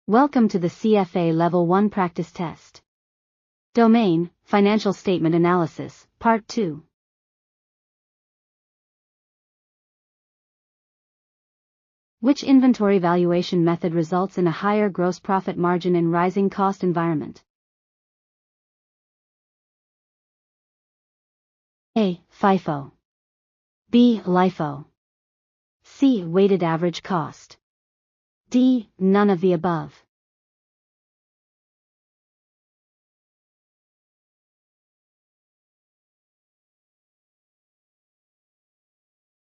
Welcome to the CFA Level 1 practice test. Domain, Financial Statement Analysis, Part 2. Which inventory valuation method results in a higher gross profit margin in rising cost environment? A. FIFO. B. LIFO. C. Weighted average cost. D. None of the above.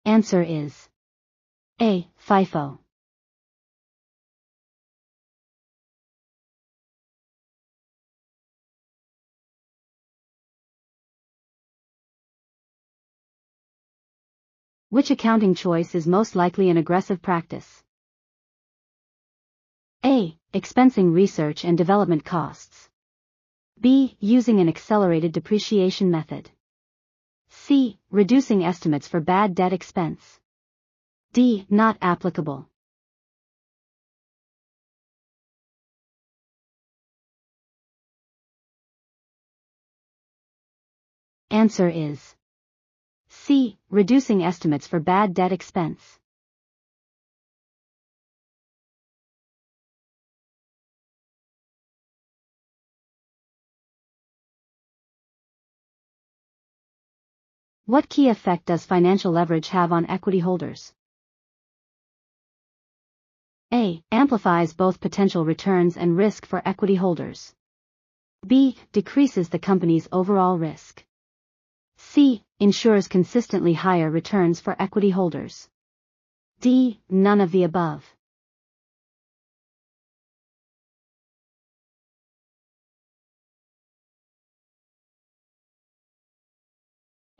Answer is A. FIFO. Which accounting choice is most likely an aggressive practice? A. Expensing research and development costs. B. Using an accelerated depreciation method. C. Reducing estimates for bad debt expense. D. Not applicable. Answer is C. Reducing estimates for bad debt expense. What key effect does financial leverage have on equity holders? A. Amplifies both potential returns and risk for equity holders. B. Decreases the company's overall risk. C. Ensures consistently higher returns for equity holders. D. None of the above.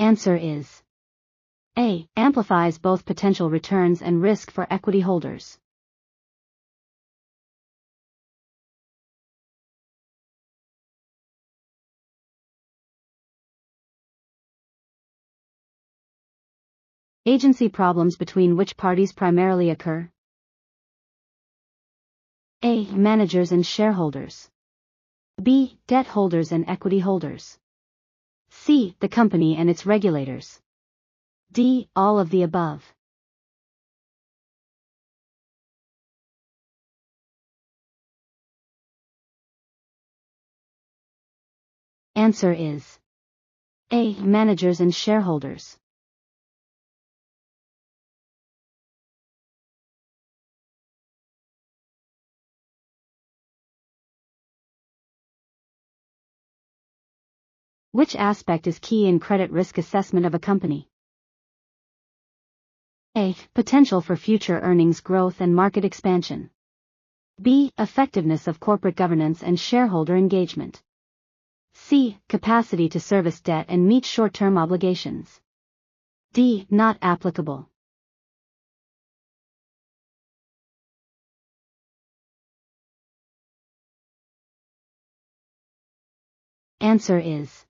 Answer is A. Amplifies both potential returns and risk for equity holders. Agency problems between which parties primarily occur? A. Managers and shareholders. B. Debt holders and equity holders. C. The company and its regulators. D. All of the above. Answer is A. Managers and shareholders. Which aspect is key in credit risk assessment of a company? A. Potential for future earnings growth and market expansion. B. Effectiveness of corporate governance and shareholder engagement. C. Capacity to service debt and meet short-term obligations. D. Not applicable. Answer is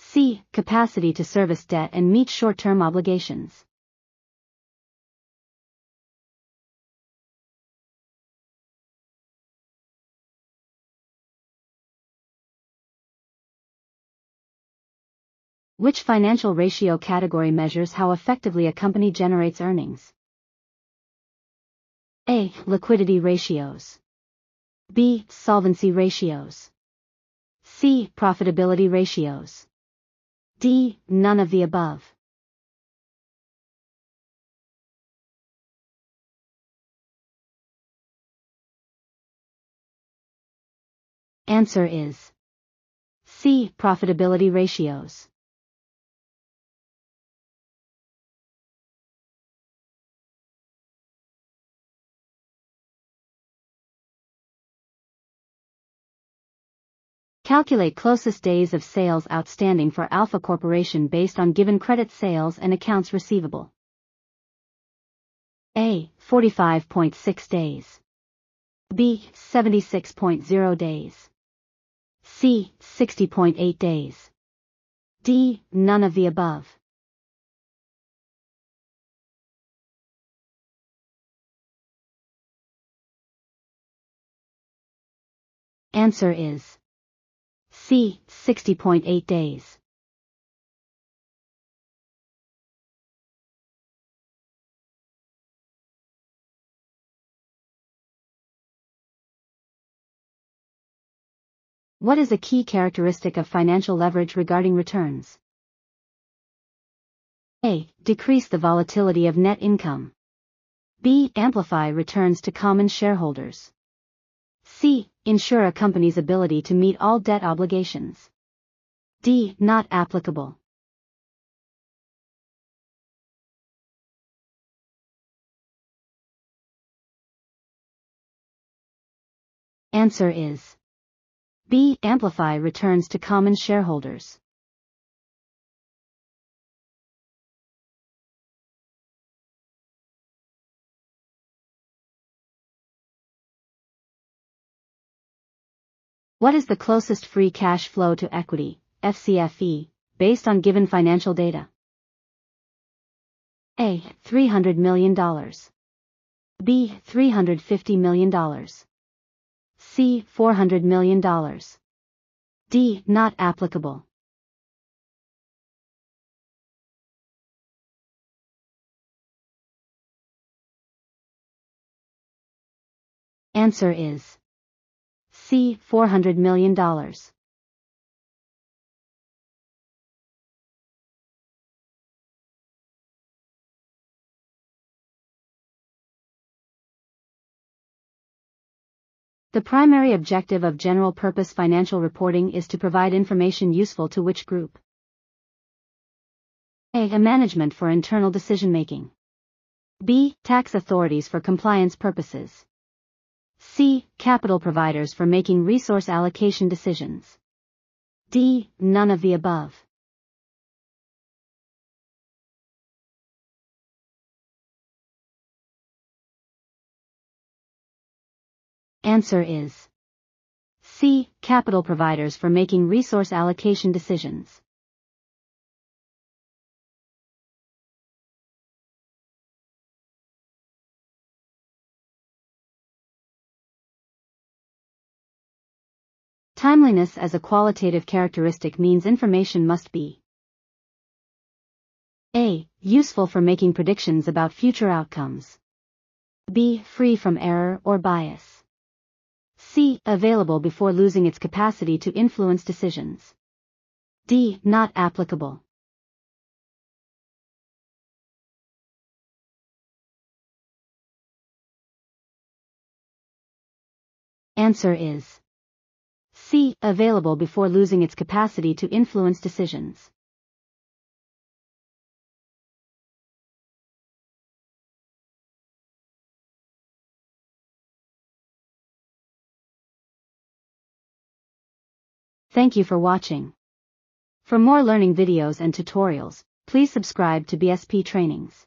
C. Capacity to service debt and meet short-term obligations. Which financial ratio category measures how effectively a company generates earnings? A. Liquidity ratios. B. Solvency ratios. C. Profitability ratios. D. None of the above. Answer is C. Profitability ratios. Calculate closest days of sales outstanding for Alpha Corporation based on given credit sales and accounts receivable. A. 45.6 days. B. 76.0 days. C. 60.8 days. D. None of the above. Answer is C. 60.8 days. What is a key characteristic of financial leverage regarding returns? A. Decrease the volatility of net income. B. Amplify returns to common shareholders. C. Ensure a company's ability to meet all debt obligations. D. Not applicable. Answer is B. Amplify returns to common shareholders. What is the closest free cash flow to equity, FCFE, based on given financial data? A. $300 million. B. $350 million. C. $400 million. D. Not applicable. Answer is C. $400 million. The primary objective of general-purpose financial reporting is to provide information useful to which group? A. Management for internal decision-making. B. Tax authorities for compliance purposes. C. Capital providers for making resource allocation decisions. D. None of the above. Answer is C. Capital providers for making resource allocation decisions. Timeliness as a qualitative characteristic means information must be A. Useful for making predictions about future outcomes. B. Free from error or bias. C. Available before losing its capacity to influence decisions. D. Not applicable. Answer is C. Available before losing its capacity to influence decisions. Thank you for watching. For more learning videos and tutorials, please subscribe to BSP Trainings.